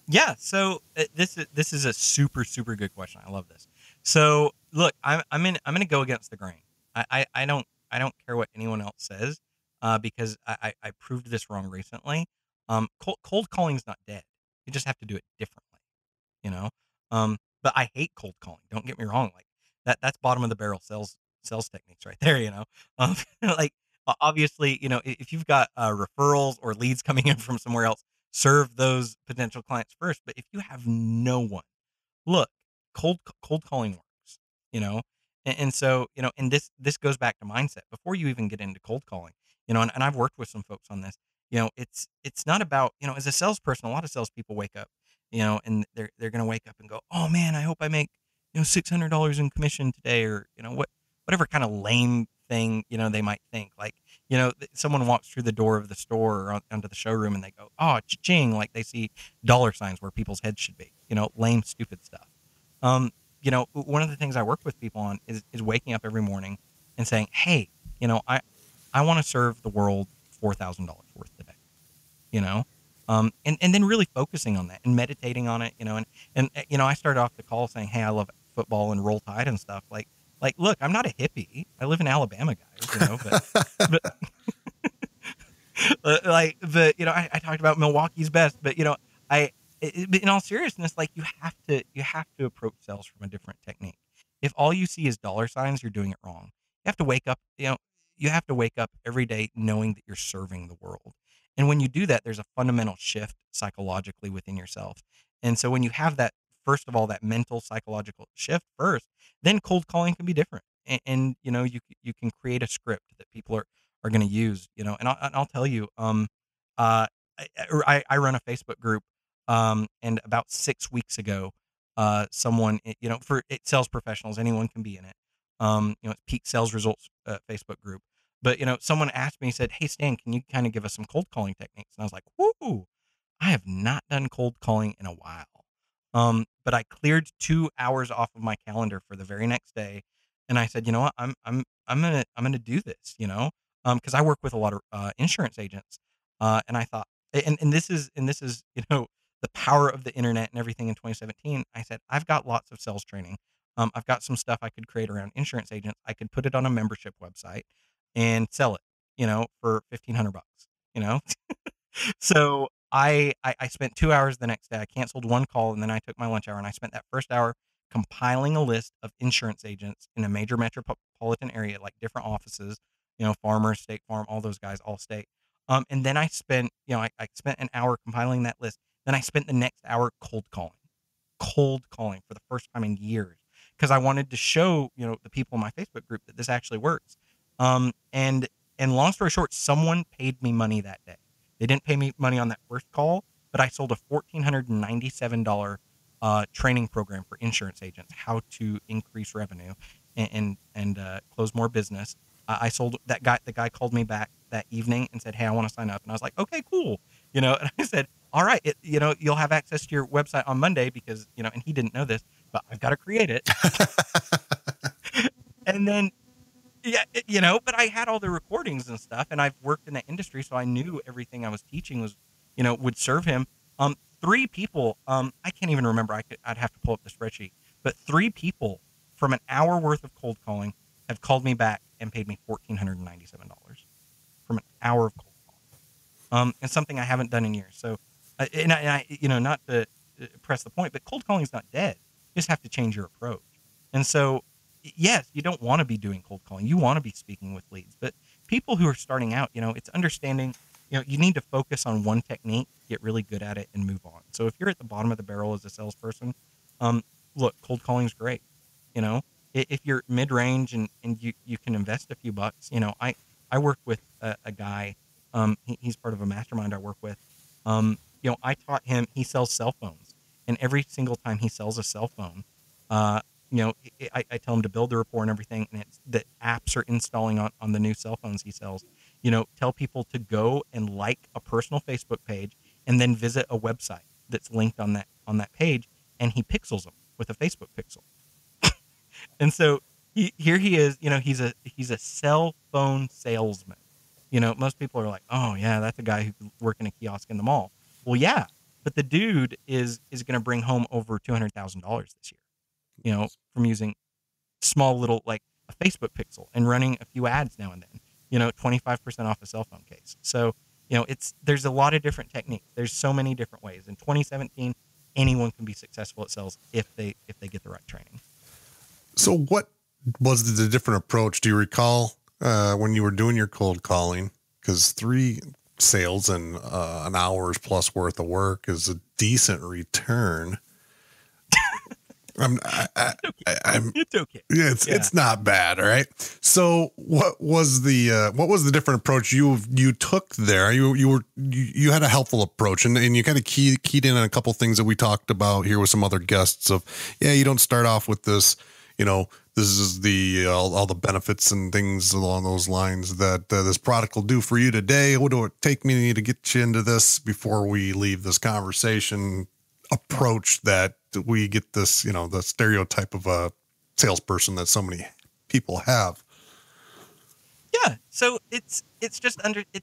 Yeah. So this is a super, super good question. I love this. So look, I'm going to go against the grain. I don't care what anyone else says, because I proved this wrong recently. Cold calling is not dead. You just have to do it differently, but I hate cold calling. Don't get me wrong. Like that's bottom of the barrel sales techniques right there, like obviously, if you've got referrals or leads coming in from somewhere else, serve those potential clients first. But if you have no one, look, cold calling works, and so, and this goes back to mindset before you even get into cold calling, and I've worked with some folks on this. It's not about, as a salesperson, a lot of salespeople wake up, and they're going to wake up and go, oh man, I hope I make, $600 in commission today, or, whatever kind of lame thing, they might think. Like, someone walks through the door of the store or onto the showroom and they go, oh, cha-ching, like they see dollar signs where people's heads should be, lame, stupid stuff. One of the things I work with people on is waking up every morning and saying, hey, I want to serve the world $4,000 worth today, and then really focusing on that and meditating on it, and I started off the call saying, hey, I love football and Roll Tide and stuff. Like, look, I'm not a hippie. I live in Alabama, guys, but I talked about Milwaukee's best, but, but in all seriousness, like you have to approach sales from a different technique. If all you see is dollar signs, you're doing it wrong. You have to wake up, every day knowing that you're serving the world. And when you do that, there's a fundamental shift psychologically within yourself. And so when you have that, first of all, that mental psychological shift first, then cold calling can be different. And you can create a script that people are going to use, and I'll tell you, I run a Facebook group, and about 6 weeks ago, someone, for sales professionals, anyone can be in it. It's Peak Sales Results Facebook group. But, someone asked me, said, hey, Stan, can you kind of give us some cold calling techniques? And I was like, whoo, I have not done cold calling in a while. But I cleared 2 hours off of my calendar for the very next day. And I said, you know what, I'm going to do this, because I work with a lot of insurance agents. And I thought, and this is, the power of the internet and everything in 2017. I said, I've got lots of sales training. I've got some stuff I could create around insurance agents. I could put it on a membership website and sell it, for $1,500, So I spent 2 hours the next day. I canceled one call and then I took my lunch hour and I spent that first hour compiling a list of insurance agents in a major metropolitan area, like different offices, Farmers, State Farm, all those guys, Allstate. And then I spent, I spent an hour compiling that list. Then I spent the next hour cold calling for the first time in years, because I wanted to show, the people in my Facebook group that this actually works. And long story short, someone paid me money that day. They didn't pay me money on that first call, but I sold a $1,497 training program for insurance agents, how to increase revenue and close more business. I sold that guy. The guy called me back that evening and said, hey, I want to sign up. And I was like, okay, cool. And I said, all right, you'll have access to your website on Monday because, and he didn't know this, but I've got to create it. And then, but I had all the recordings and stuff, and I've worked in that industry, so I knew everything I was teaching was, would serve him. 3 people, I can't even remember. I'd have to pull up the spreadsheet, but 3 people from an hour worth of cold calling have called me back and paid me $1,497 from an hour of cold calling. And something I haven't done in years. So, and I not to press the point, but cold calling is not dead. You just have to change your approach. And so, yes, you don't want to be doing cold calling. You want to be speaking with leads. But people who are starting out, it's understanding, you need to focus on one technique, get really good at it, and move on. So if you're at the bottom of the barrel as a salesperson, look, cold calling is great. If you're mid-range and you can invest a few bucks, I work with a guy, he's part of a mastermind I work with. I taught him, he sells cell phones, and every single time he sells a cell phone, I tell him to build the rapport and everything, and it's the apps are installing on the new cell phones he sells. Tell people to go and like a personal Facebook page and then visit a website that's linked on that page, and he pixels them with a Facebook pixel. And so here he is, he's a cell phone salesman. Most people are like, oh yeah, that's a guy who could work in a kiosk in the mall. Well, yeah, but the dude is going to bring home over $200,000 this year, from using small little, like a Facebook pixel and running a few ads now and then, 25% off a cell phone case. So, there's a lot of different techniques. There's so many different ways. In 2017, anyone can be successful at sales if they get the right training. So what was the different approach? Do you recall when you were doing your cold calling? Because 3 sales and an hour's plus worth of work is a decent return. It's okay. Yeah, it's not bad, all right. So what was the different approach you took there? You had a helpful approach, and you kind of keyed in on a couple things that we talked about here with some other guests of, you don't start off with this, this is the all the benefits and things along those lines that this product will do for you today. What do it take me to get you into this before we leave this conversation? Approach that we get this, the stereotype of a salesperson that so many people have. Yeah. So it's it's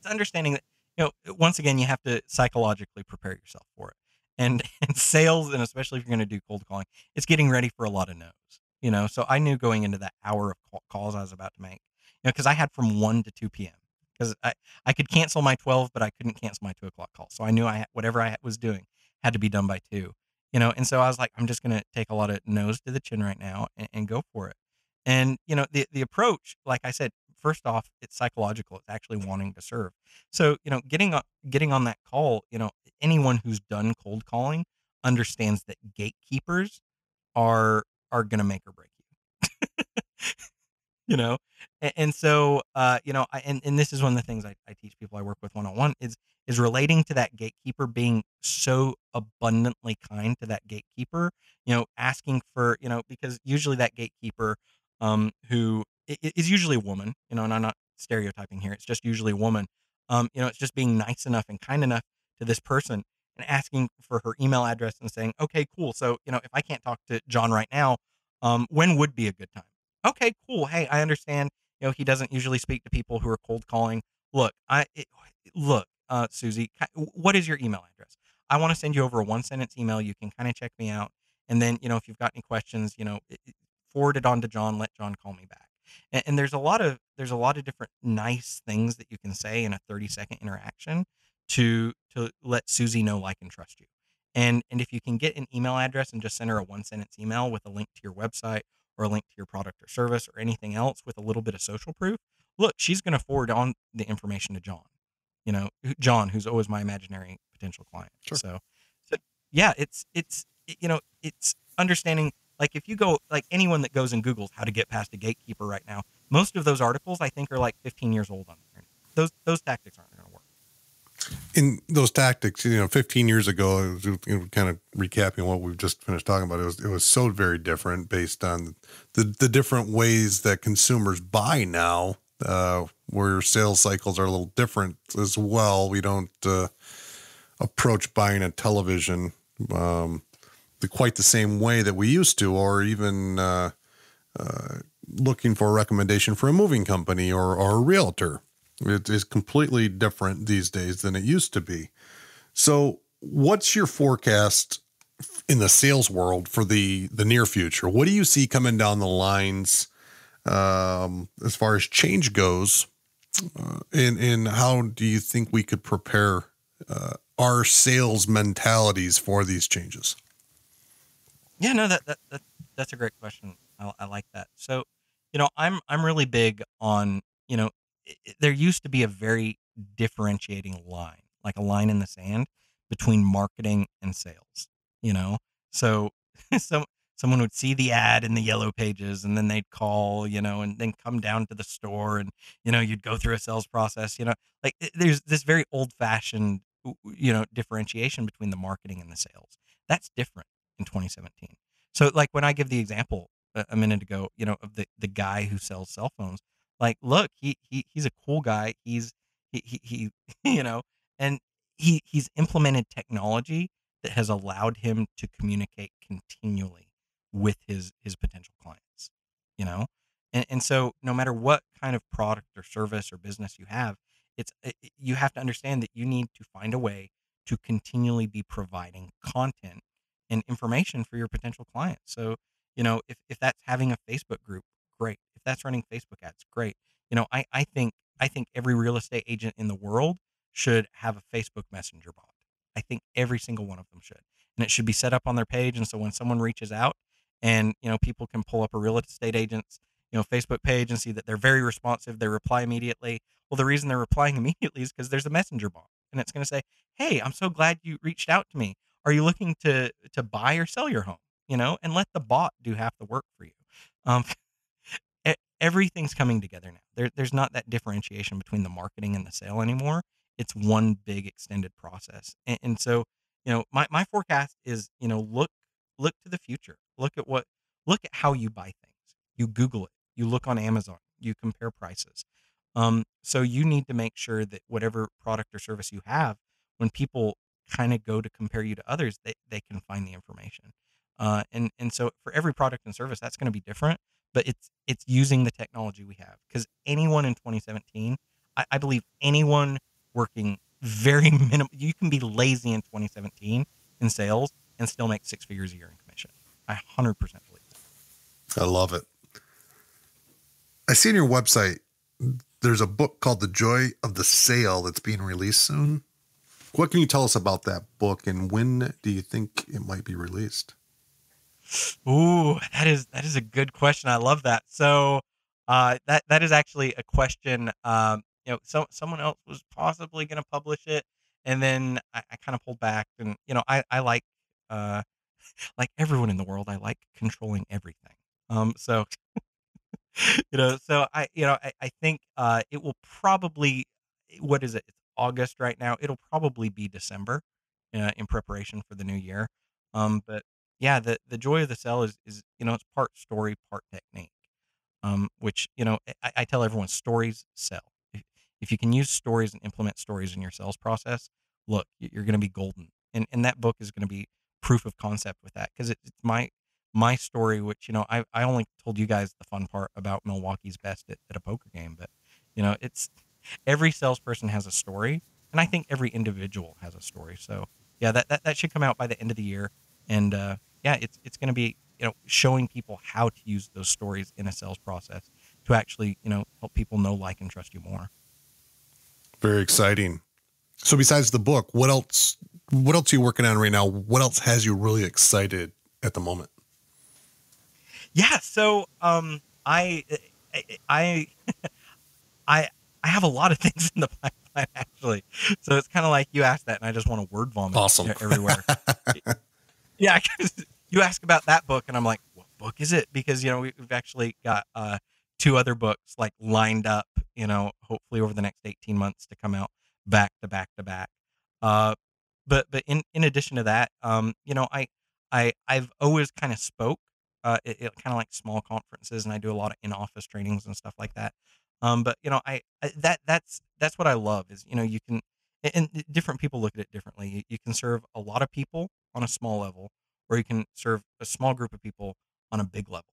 understanding that, once again, you have to psychologically prepare yourself for it. And and sales, and especially if you're going to do cold calling, it's getting ready for a lot of no's. So I knew going into that hour of calls I was about to make, because I had from 1 to 2 p.m. because I could cancel my 12, but I couldn't cancel my 2 o'clock call. So I knew whatever I was doing had to be done by 2. And so I was like, I'm just going to take a lot of no's to the chin right now and go for it. And the approach, like I said, first off, it's psychological. It's actually wanting to serve. So getting on that call, anyone who's done cold calling understands that gatekeepers are going to make or break you. you know and so and this is one of the things I teach people I work with one-on-one is relating to that gatekeeper, being so abundantly kind to that gatekeeper, asking for, because usually that gatekeeper, who is usually a woman, and I'm not stereotyping here, it's just usually a woman. It's just being nice enough and kind enough to this person and asking for her email address and saying, okay, cool, so if I can't talk to John right now, when would be a good time? Okay, cool. Hey, I understand. He doesn't usually speak to people who are cold calling. Look, Susie, what is your email address? I want to send you over a 1-sentence email. You can kind of check me out, and then if you've got any questions, forward it on to John. Let John call me back. And there's a lot of different nice things that you can say in a 30-second interaction to let Susie know, like, and trust you. And if you can get an email address and just send her a 1-sentence email with a link to your website or a link to your product or service or anything else with a little bit of social proof, look, she's going to forward on the information to John. John, who's always my imaginary potential client. Sure. So yeah, it's understanding. Like, if you go, like, anyone that goes and Googles how to get past a gatekeeper right now, most of those articles I think are like 15 years old on there. Those tactics aren't going to work. In those tactics, 15 years ago, kind of recapping what we've just finished talking about, it was so very different based on the different ways that consumers buy now, where sales cycles are a little different as well. We don't approach buying a television quite the same way that we used to, or even looking for a recommendation for a moving company or a realtor. It is completely different these days than it used to be. So what's your forecast in the sales world for the near future? What do you see coming down the lines as far as change goes? And how do you think we could prepare our sales mentalities for these changes? Yeah, no, that's a great question. I like that. So, I'm really big on, there used to be a very differentiating line, like a line in the sand between marketing and sales, So someone would see the ad in the yellow pages, and then they'd call, and then come down to the store, and, you'd go through a sales process, like, there's this very old fashioned, differentiation between the marketing and the sales. That's different in 2017. So, like, when I give the example a minute ago, of the guy who sells cell phones, like, look, he's a cool guy. He and he's implemented technology that has allowed him to communicate continually with his potential clients, you know? And so no matter what kind of product or service or business you have, you have to understand that you need to find a way to continually be providing content and information for your potential clients. So, if that's having a Facebook group, great. If that's running Facebook ads, great. I think every real estate agent in the world should have a Facebook Messenger bot. I think every single one of them should. And it should be set up on their page. And so when someone reaches out, and, people can pull up a real estate agent's, Facebook page and see that they're very responsive, they reply immediately. Well, the reason they're replying immediately is because there's a messenger bot, and it's going to say, hey, I'm so glad you reached out to me. Are you looking to buy or sell your home? And let the bot do half the work for you. Um, Everything's coming together now. There's not that differentiation between the marketing and the sale anymore. It's one big extended process. And so, my forecast is, look to the future. Look at how you buy things. you Google it, you look on Amazon, you compare prices. So you need to make sure that whatever product or service you have, when people kind of go to compare you to others, they can find the information. And so for every product and service, that's going to be different, but it's using the technology we have. Because anyone in 2017, I believe anyone working very minimal, you can be lazy in 2017 in sales and still make 6 figures a year in commission. I 100% believe that. I love it. I see on your website, there's a book called The Joy of the Sale that's being released soon. What can you tell us about that book, and when do you think it might be released? Ooh, that is a good question. I love that. So, that is actually a question. Someone else was possibly going to publish it, and then I kind of pulled back. And I like everyone in the world, I like controlling everything. So I think it will probably, what is it? It's August right now. It'll probably be December, in preparation for the new year. But yeah, the joy of the sell is it's part story, part technique. Which I tell everyone, stories sell. If you can use stories and implement stories in your sales process, look, you're going to be golden. And that book is going to be proof of concept with that, because it's my story, which I only told you guys the fun part about Milwaukee's best at a poker game, but it's every salesperson has a story, and I think every individual has a story. So yeah, that should come out by the end of the year, and it's going to be showing people how to use those stories in a sales process to actually help people know, like, and trust you more. Very exciting. So besides the book, what else are you working on right now? What else has you really excited at the moment? Yeah. So, I have a lot, of things in the pipeline, actually. So it's kind of like you asked that, and I just want to word vomit everywhere. Yeah. 'Cause you ask about that book, and I'm like, what book is it? Because, we've actually got, 2 other books like lined up, hopefully over the next 18 months to come out back to back to back. But in addition to that, I've always kind of spoke, it kind of like small conferences, and I do a lot of in-office trainings and stuff like that. But that's what I love is, you can, and different people look at it differently. You can serve a lot of people on a small level, or you can serve a small group of people on a big level,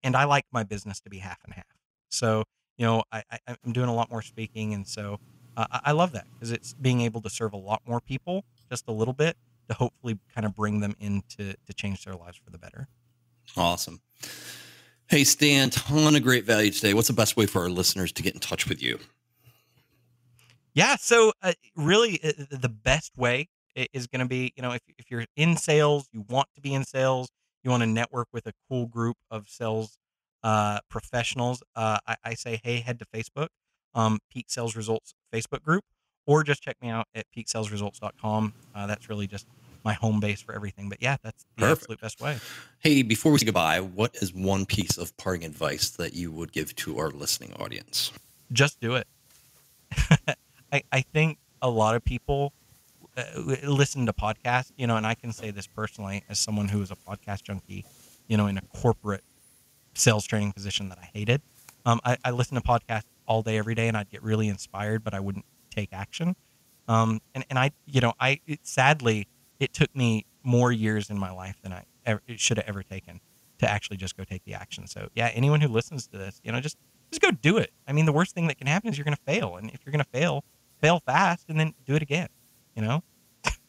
and I like my business to be half and half. So, I'm doing a lot more speaking. And so I love that, because it's being able to serve a lot more people just a little bit to hopefully kind of bring them into to change their lives for the better. Awesome. Hey, Stan, ton of great value today. What's the best way for our listeners to get in touch with you? Yeah. So really the best way is going to be, if you're in sales, you want to be in sales, you want to network with a cool group of sales professionals, I say, hey, head to Facebook, Peak Sales Results Facebook group, or just check me out at peaksalesresults.com. That's really just my home base for everything. But yeah, that's the absolute best way. Hey, before we say goodbye, what is one piece of parting advice that you would give to our listening audience? Just do it. I think a lot of people listen to podcasts, and I can say this personally as someone who is a podcast junkie, in a corporate sales training position that I hated. I listen to podcasts all day, every day, and I'd get really inspired, but I wouldn't take action. Sadly, it took me more years in my life than I should have ever taken to actually just go take the action. So yeah, anyone who listens to this, just go do it. I mean, the worst thing that can happen is you're going to fail. And if you're going to fail fast, and then do it again,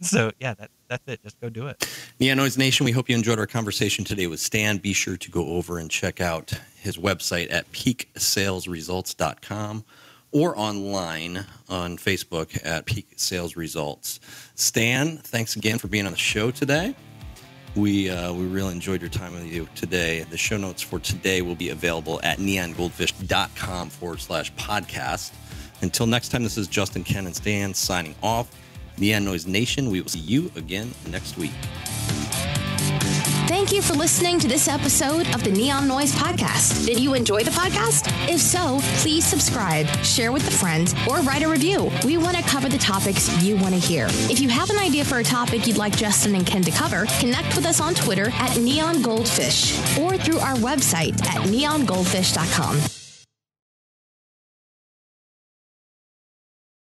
So yeah, that's it. Just go do it. Yeah, Noise Nation, we hope you enjoyed our conversation today with Stan. Be sure to go over and check out his website at peaksalesresults.com or online on Facebook at Peak Sales Results. Stan, thanks again for being on the show today. We really enjoyed your time with you today. The show notes for today will be available at neongoldfish.com/podcast. Until next time, this is Justin, Ken, and Stan signing off. Neon Noise Nation, we will see you again next week. Thank Thank you for listening to this episode of the Neon Noise Podcast. Did you enjoy the podcast? If so, please subscribe, share with a friend, or write a review. We want to cover the topics you want to hear. If you have an idea for a topic you'd like Justin and Ken to cover, connect with us on Twitter at Neon Goldfish or through our website at neongoldfish.com.